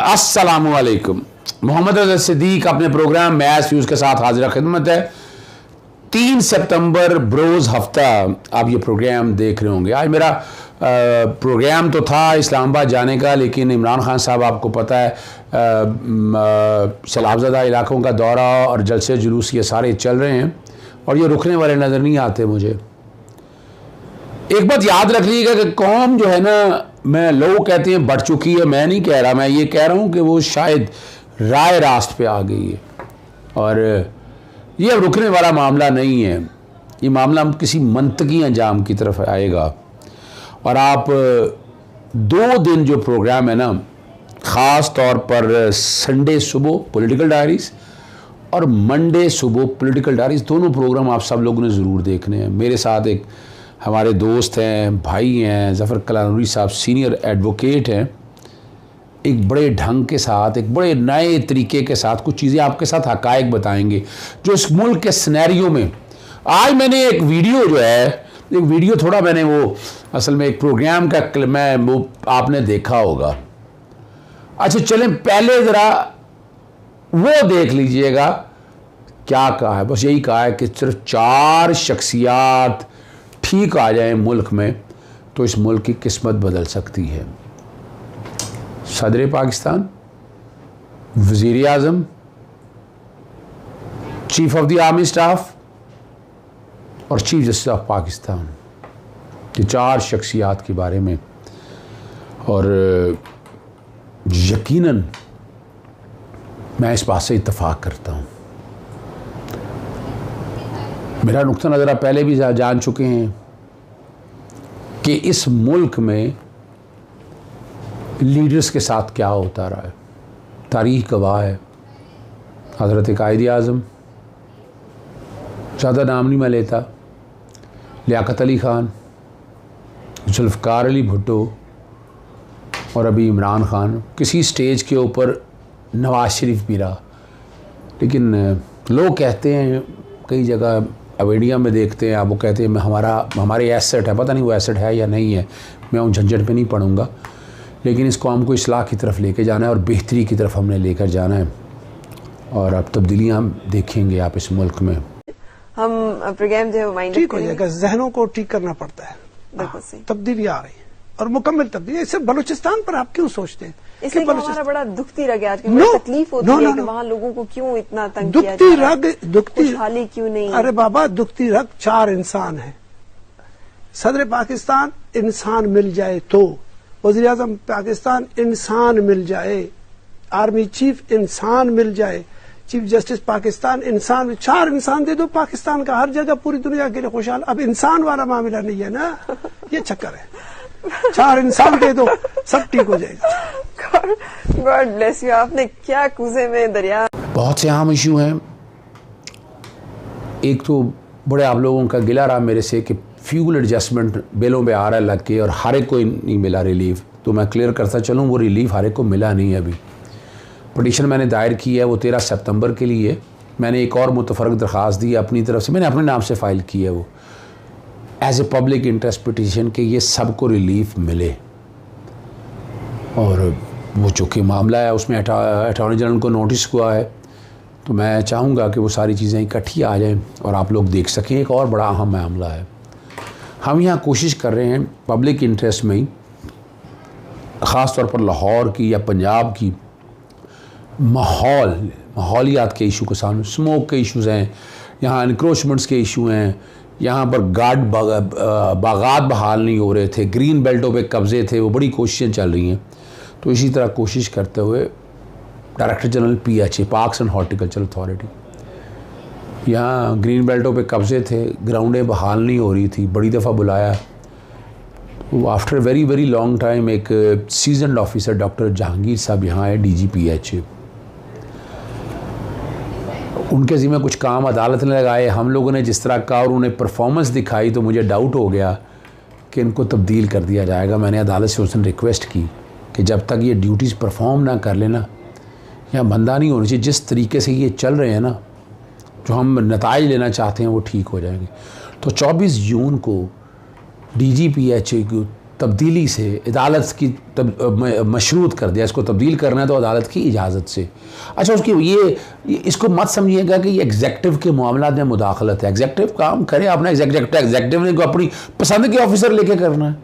अस्सलामुअलैकुम। मोहम्मद रज़ा सिद्दीक अपने programme match fuse के साथ हाजिर खिदमत है। 3 सितंबर ब्रोज़ हफ्ता आप ये प्रोग्राम देख रहे होंगे। आज मेरा प्रोग्राम तो था इस्लामाबाद जाने का, लेकिन इमरान खान साहब आपको पता है सैलाबज़दा इलाकों का दौरा और जलसे जुलूस ये सारे चल रहे हैं और ये रुकने वाले नज़र नहीं आते मुझे। एक बात याद रख लीजिएगा कि कौम जो है ना, मैं लोग कहते हैं बढ़ चुकी है, मैं नहीं कह रहा, मैं ये कह रहा हूँ कि वो शायद राय रास्त पे आ गई है और ये अब रुकने वाला मामला नहीं है। ये मामला किसी मंतकी अंजाम की तरफ आएगा। और आप 2 दिन जो प्रोग्राम है ना, ख़ास तौर पर संडे सुबह पॉलिटिकल डायरीज़ और मंडे सुबह पॉलिटिकल डायरीज़, दोनों प्रोग्राम आप सब लोगों ने ज़रूर देखने हैं। मेरे साथ एक हमारे दोस्त हैं, भाई हैं, ज़फ़र कलानूरी साहब सीनियर एडवोकेट हैं। एक बड़े ढंग के साथ, एक बड़े नए तरीके के साथ कुछ चीज़ें आपके साथ हक़ाइक़ बताएंगे जो इस मुल्क के सिनेरियो में। आज मैंने एक वीडियो जो है, एक वीडियो थोड़ा मैंने वो असल में एक प्रोग्राम का मैं वो आपने देखा होगा। अच्छा चलें पहले ज़रा वो देख लीजिएगा क्या कहा है। बस यही कहा है कि सिर्फ 4 शख्सियात ठीक आ जाए मुल्क में तो इस मुल्क की किस्मत बदल सकती है। सदर पाकिस्तान, वज़ीर आज़म, chief of the army staff और चीफ जस्टिस ऑफ पाकिस्तान, ये 4 शख्सियात के बारे में। और यकीनन मैं इस बात से इत्तफाक करता हूँ। मेरा नुक्ता नज़र आप पहले भी जान चुके हैं कि इस मुल्क में लीडर्स के साथ क्या होता रहा है। तारीख़ गवाह है। हज़रत कायद आज़म, ज़्यादा नाम नहीं मैं लेता, लियाकत अली ख़ान, जुल्फ़िकार अली भुट्टो और अभी इमरान ख़ान, किसी स्टेज के ऊपर नवाज शरीफ भी रहा। लेकिन लोग कहते हैं, कई जगह अवेडिया में देखते हैं आप, वो कहते हैं हमारे एसेट है। पता नहीं वो एसेट है या नहीं है, मैं उन झंझट पे नहीं पढ़ूंगा। लेकिन इसको हमको इस्लाह की तरफ लेके जाना है और बेहतरी की तरफ हमने लेकर जाना है और अब तब्दीलियाँ देखेंगे आप इस मुल्क में। हम प्रोग्राम जो है ठीक हो जाएगा, जहनों को ठीक करना पड़ता है। तब्दीली आ रही है और मुकम्मल तब्दीली। इससे बलूचिस्तान पर आप क्यों सोचते हैं? इसलिए हमारा बड़ा दुखती रग आज तकलीफ होती है कि वहाँ लोगों को क्यों इतना तंग किया दुखती रग, दुखती हाली क्यों नहीं? अरे बाबा, दुखती रग 4 इंसान है। सदर पाकिस्तान इंसान मिल जाए तो, वज़ीर आज़म पाकिस्तान इंसान मिल जाए, आर्मी चीफ इंसान मिल जाए, चीफ जस्टिस पाकिस्तान इंसान, 4 इंसान दे दो पाकिस्तान का हर जगह पूरी दुनिया के लिए खुशहाल। अब इंसान वाला मामला नहीं है ना, ये चक्कर है। 4 इंसान दे दो, सब ठीक हो जाएगा। God bless you. आपने क्या कूजे में दरिया। बहुत से अहम इशू हैं। एक तो बड़े आप लोगों का गिला रहा मेरे से कि फ्यूल एडजस्टमेंट बिलों पे आ रहा है लग के और हर एक को नहीं मिला रिलीफ। तो मैं क्लियर करता चलूँ, वो रिलीफ हर एक को मिला नहीं है। अभी पटिशन मैंने दायर की है, वो 13 सितंबर के लिए। मैंने एक और मुतफरक दरख्वास्त दी अपनी तरफ से, मैंने अपने नाम से फ़ाइल की है वो as a public interest petition कि ये सबको रिलीफ मिले। और वो चूँकि मामला है उसमें अटॉर्नी जनरल को नोटिस हुआ है, तो मैं चाहूँगा कि वो सारी चीज़ें इकट्ठी आ जाएं और आप लोग देख सकें। एक और बड़ा अहम मामला है, हम यहाँ कोशिश कर रहे हैं पब्लिक इंटरेस्ट में ही, ख़ास तौर पर लाहौर की या पंजाब की माहौलियात के इशू के सामने, स्मोक के इशूज़ हैं, यहाँ इंक्रोचमेंट्स के इशू हैं, यहाँ पर बागात बहाल नहीं हो रहे थे, ग्रीन बेल्टों पे कब्ज़े थे, वो बड़ी कोशिशें चल रही हैं। तो इसी तरह कोशिश करते हुए director general PHA parks and horticulture authority, यहाँ ग्रीन बेल्टों पे कब्ज़े थे, ग्राउंडें बहाल नहीं हो रही थी, बड़ी दफ़ा बुलाया। तो after very very long time एक सीजनड ऑफिसर डॉक्टर जहांगीर साहब यहाँ आए, DG PHA। उनके ज़िम्मे कुछ काम अदालत ने लगाए, हम लोगों ने जिस तरह का और उन्हें परफॉर्मेंस दिखाई तो मुझे डाउट हो गया कि इनको तब्दील कर दिया जाएगा। मैंने अदालत से उस दिन रिक्वेस्ट की कि जब तक ये ड्यूटीज़ परफॉर्म ना कर लेना, यहाँ बंदा नहीं होना चाहिए। जिस तरीके से ये चल रहे हैं ना, जो हम नताइज लेना चाहते हैं वो ठीक हो जाएंगे। तो 24 जून को DG PHA की तब्दीली से अदालत की मशरूत कर दिया। इसको तब्दील करना है तो अदालत की इजाज़त से। अच्छा, उसकी ये इसको मत समझिएगा कि ये एग्जेक्टिव के मामला में मुदाखलत है। एग्जेक्टिव काम करे अपना, एग्जेक्टिव ने को अपनी पसंद के ऑफिसर लेके करना है।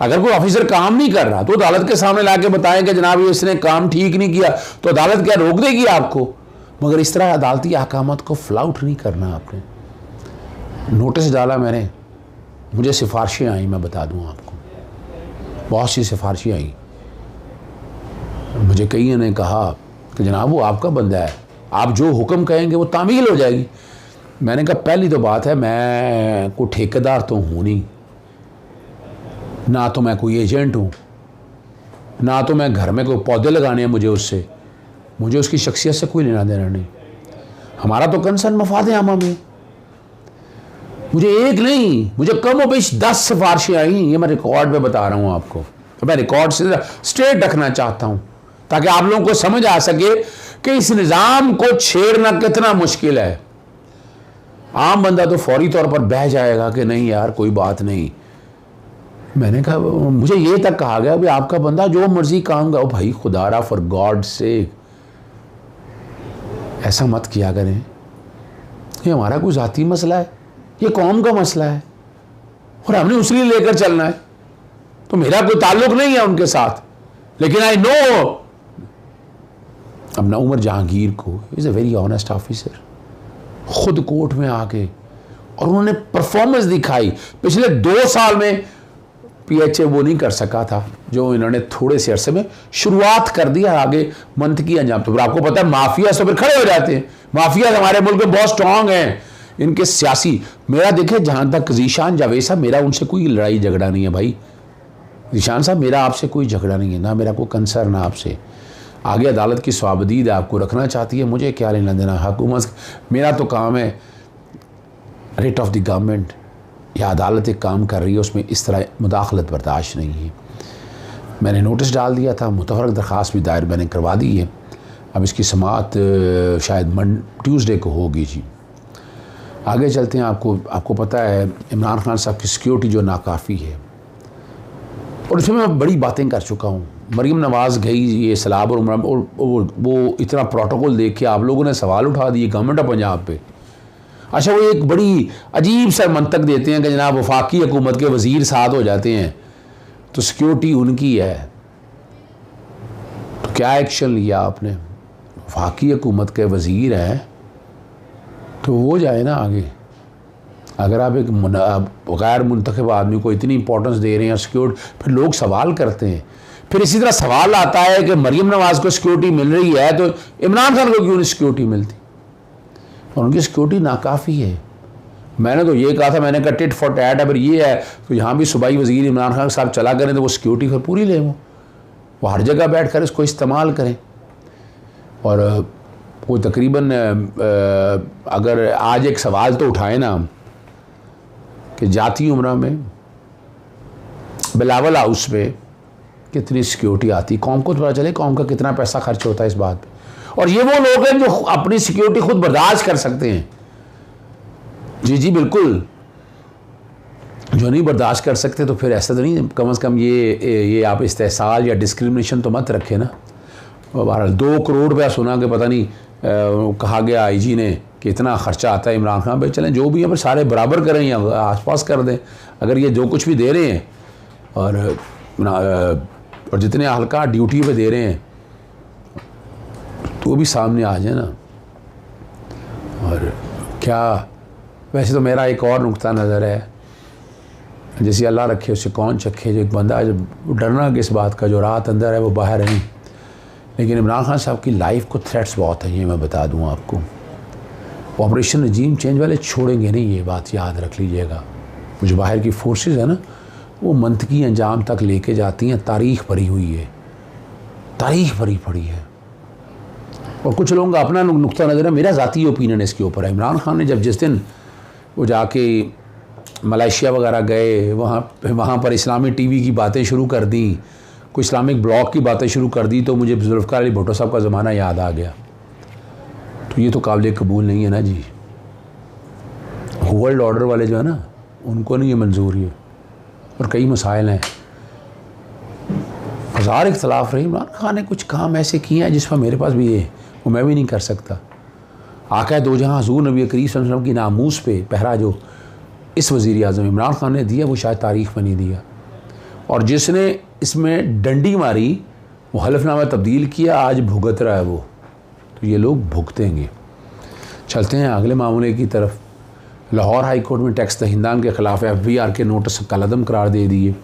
अगर कोई ऑफिसर काम नहीं कर रहा तो अदालत के सामने ला के बताएं कि जनाब ये इसने काम ठीक नहीं किया, तो अदालत क्या रोक देगी आपको? मगर इस तरह अदालती अहकामात को फ्लाउट नहीं करना आपने। नोटिस डाला मैंने, मुझे सिफारिशें आई, मैं बता दूं आपको, बहुत सी सिफारिशें आई। मुझे कई ने कहा कि जनाब वो आपका बंदा है, आप जो हुक्म कहेंगे वो तामील हो जाएगी। मैंने कहा पहली तो बात है, मैं कोई ठेकेदार तो हूँ नहीं, ना तो मैं कोई एजेंट हूँ, ना तो मैं घर में कोई पौधे लगाने हैं मुझे उसकी शख्सियत से कोई लेना देना नहीं। हमारा तो कंसर्न मफाद आमा में। मुझे एक नहीं, मुझे कम और बेश 10 सिफारिशें आई। ये मैं रिकॉर्ड पे बता रहा हूँ आपको, मैं रिकॉर्ड से स्ट्रेट रखना चाहता हूँ ताकि आप लोगों को समझ आ सके कि इस निज़ाम को छेड़ना कितना मुश्किल है। आम बंदा तो फौरी तौर पर बह जाएगा कि नहीं यार कोई बात नहीं। मैंने कहा, मुझे ये तक कहा गया कि आपका बंदा जो मर्जी काम का, भाई खुदारा फॉर गॉड से ऐसा मत किया करें। ये हमारा कोई ज़ाती मसला है, ये कौम का मसला है और हमने उसी लिए लेकर चलना है। तो मेरा कोई ताल्लुक नहीं है उनके साथ, लेकिन आई नो अपना उमर जहांगीर को is a very honest officer. खुद कोर्ट में आके और उन्होंने परफॉर्मेंस दिखाई। पिछले 2 साल में PHA वो नहीं कर सका था जो इन्होंने थोड़े से अरसे में शुरुआत कर दिया। आगे मंथ की अंजाम, तो फिर आपको पता है माफिया से फिर खड़े हो जाते हैं। माफिया हमारे मुल्क में बहुत स्ट्रांग हैं, इनके सियासी। मेरा देखे जहां तक ज़ीशान जावेद साहब, मेरा उनसे कोई लड़ाई झगड़ा नहीं है भाई। ज़ीशान साहब मेरा आपसे कोई झगड़ा नहीं है, ना मेरा कोई कंसर्न है आपसे। आगे अदालत की स्वाबदीद आपको रखना चाहती है, मुझे क्या लेना देना हुकूमत। मेरा तो काम है रेट ऑफ द गवर्नमेंट या अदालत एक काम कर रही है उसमें इस तरह मुदाखलत बर्दाश्त नहीं है। मैंने नोटिस डाल दिया था, मुतफरक दरख्वास्त भी दायर मैंने करवा दी है। अब इसकी समाअत शायद ट्यूसडे को होगी जी। आगे चलते हैं। आपको पता है इमरान खान साहब की सिक्योरिटी जो नाकाफ़ी है, और इसमें मैं बड़ी बातें कर चुका हूँ। मरीम नवाज़ गई ये सलाब और वो इतना प्रोटोकॉल देख के आप लोगों ने सवाल उठा दिए गवर्नमेंट ऑफ पंजाब पे। अच्छा, वो एक बड़ी अजीब सा मंतक देते हैं कि जनाब वफाकी हुकूमत के वज़ीर साथ हो जाते हैं तो सिक्योरिटी उनकी है। तो क्या एक्शन लिया आपने? वफाकी हुकूमत के वज़ीर हैं तो वो जाए ना आगे। अगर आप एक गैर मुंतखब आदमी को इतनी इंपॉर्टेंस दे रहे हैं सिक्योरिटी, फिर लोग सवाल करते हैं। फिर इसी तरह सवाल आता है कि मरीम नवाज़ को सिक्योरिटी मिल रही है तो इमरान खान को क्यों नहीं सिक्योरिटी मिलती? और उनकी सिक्योरिटी नाकाफ़ी है। मैंने तो ये कहा था, मैंने कहा टिट फॉर टैट अगर ये है तो यहाँ भी सूबाई वज़ीर इमरान खान साहब चला करें तो वो सिक्योरिटी फिर पूरी लें, वो हर जगह बैठ कर इसको इस्तेमाल करें। और वो तकरीबन अगर आज एक सवाल तो उठाए ना कि जाती उम्रा में बिलावल हाउस में कितनी सिक्योरिटी आती, कौम को पता चले कौम का कितना पैसा खर्च होता है इस बात पे। और ये वो लोग हैं जो अपनी सिक्योरिटी खुद बर्दाश्त कर सकते हैं। जी बिल्कुल, जो नहीं बर्दाश्त कर सकते तो फिर ऐसा तो नहीं, कम से कम ये आप इस्तेहसाल या डिस्क्रिमिनेशन तो मत रखें ना। बहरहाल 2 करोड़ रुपया सुना कि पता नहीं कहा गया IG ने कि इतना ख़र्चा आता है इमरान खान पे। चलें जो भी है पर सारे बराबर करें या आसपास कर दें। अगर ये जो कुछ भी दे रहे हैं और जितने हल्का ड्यूटी पे दे रहे हैं तो वो भी सामने आ जाए ना। और क्या, वैसे तो मेरा एक और नुक्ता नज़र है, जैसे अल्लाह रखे उससे कौन चखे। जो एक बंदा जब डरना किस बात का, जो रात अंदर है वो बाहर नहीं। लेकिन इमरान खान साहब की लाइफ को थ्रेट्स बहुत हैं, ये मैं बता दूं आपको। ऑपरेशन रजीम चेंज वाले छोड़ेंगे नहीं, ये बात याद रख लीजिएगा। जो बाहर की फोर्सेस है ना वो मंतकी अंजाम तक लेके जाती हैं। तारीख भरी हुई है, तारीख भरी पड़ी है। और कुछ लोगों का अपना नुक्ता नज़र है, मेरा ज़ाती ओपिनियन इसके ऊपर है। इमरान खान ने जब जिस दिन वो जाके मलेशिया वगैरह गए, वहाँ पर इस्लामी TV की बातें शुरू कर दी, कोई इस्लामिक ब्लॉग की बातें शुरू कर दी, तो मुझे जुल्फ़िकार अली भुट्टो साहब का ज़माना याद आ गया। तो ये तो काबिल कबूल नहीं है ना जी। वर्ल्ड ऑर्डर वाले जो है ना उनको नहीं ये मंजूर है। और कई मसाइल हैं। हज़ार इख्तलाफ रहे, इमरान खान ने कुछ काम ऐसे किए हैं जिस पर मेरे पास भी है वो मैं भी नहीं कर सकता। आका दो जहाँ हुज़ूर नबी करीम सल्लल्लाहु अलैहि वसल्लम की नामूस पे पहरा जो इस वज़ीर आज़म इमरान खान ने दिया वो शायद तारीख़ में नहीं दिया, और जिसने इसमें डंडी मारी वो हलफनामा तब्दील किया, आज भुगत रहा है वो, तो ये लोग भुगतेंगे। चलते हैं अगले मामले की तरफ। लाहौर हाई कोर्ट में टैक्स दहिंदान के ख़िलाफ़ FBR के नोटिस कलअदम करार दे दिए,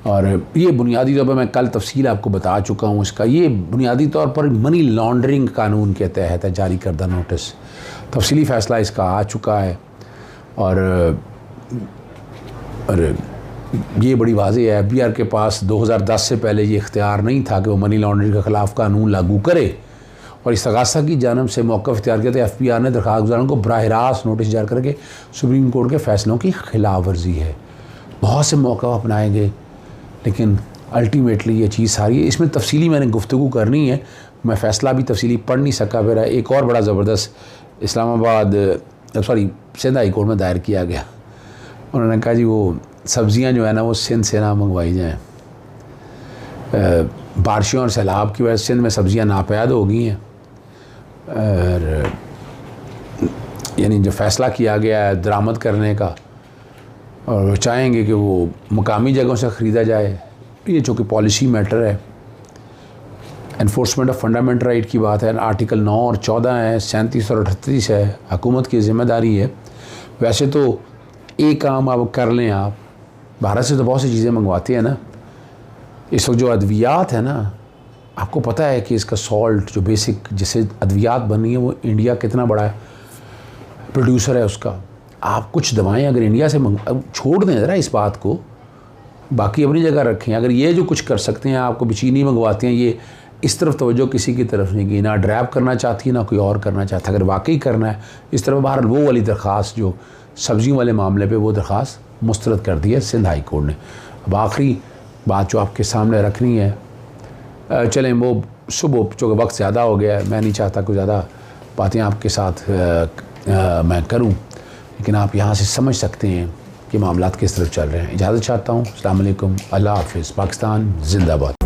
और ये बुनियादी तौर पर मैं कल तफसील आपको बता चुका हूँ इसका। ये बुनियादी तौर पर मनी लॉन्ड्रिंग कानून के तहत है जारी करदा नोटिस। तफसीली फ़ैसला इसका आ चुका है, और ये बड़ी वाज़ेह है FBR के पास 2010 से पहले ये इख्तियार नहीं था कि वो मनी लॉन्ड्रिंग के ख़िलाफ़ कानून लागू करे, और इस्तग़ासा की जानब से मौक़िफ़ इख्तियार किया था। FBR ने दरख्वास्त गुज़ारों को बराह रास्त नोटिस जारी करके सुप्रीम कोर्ट के फ़ैसलों की खिलाफ वर्जी है। बहुत से मौक़िफ़ अपनाए गए, लेकिन अल्टीमेटली ये चीज़ सारी है। इसमें तफसीली मैंने गुफ्तगू करनी है, मैं फ़ैसला भी तफसीली पढ़ नहीं सका। मेरा एक और बड़ा ज़बरदस्त सिंध हाई कोर्ट में दायर किया गया। उन्होंने कहा जी वो सब्ज़ियाँ जो है ना वो सिंध से ना मंगवाई जाएँ। बारिशों और सैलाब की वजह से सिंध में सब्ज़ियाँ नापैद हो गई हैं, और यानी जो फ़ैसला किया गया है दरामद करने का, और वो चाहेंगे कि वो मुकामी जगहों से ख़रीदा जाए। ये चूँकि पॉलिसी मैटर है, एनफोर्समेंट ऑफ फंडामेंटल राइट की बात है, आर्टिकल 9 और 14 है, 37 और 38 है, हुकूमत की ज़िम्मेदारी है। वैसे तो एक काम आप कर लें, आप भारत से तो बहुत सी चीज़ें मंगवाते हैं ना। इस वक्त जो अद्वियात है ना, आपको पता है कि इसका सॉल्ट जो बेसिक जिससे अद्वियात बनी है वो इंडिया कितना बड़ा प्रोड्यूसर है उसका। आप कुछ दवाएं अगर इंडिया से छोड़ दें ज़रा इस बात को, बाकी अपनी जगह रखें। अगर ये जो कुछ कर सकते हैं, आपको भी चीनी मंगवाते हैं, ये इस तरफ तवज्जो किसी की तरफ नहीं की, ना ड्राइव करना चाहती है ना कोई और करना चाहता। अगर वाकई करना है इस तरफ, बाहर वो वाली दरख्वास्त जो सब्ज़ियों वाले मामले पे वो दरख्वास्त मुस्तरद कर दी है सिंध हाई कोर्ट ने। अब आखिरी बात जो आपके सामने रखनी है, चलें वो सुबह चूँकि वक्त ज़्यादा हो गया है, मैं नहीं चाहता कोई ज़्यादा बातें आपके साथ मैं करूँ, लेकिन आप यहाँ से समझ सकते हैं कि मामलात किस तरफ चल रहे हैं। इजाज़त चाहता हूँ। अस्सलाम वालेकुम, अल्लाह हाफ़िज़, पाकिस्तान जिंदाबाद।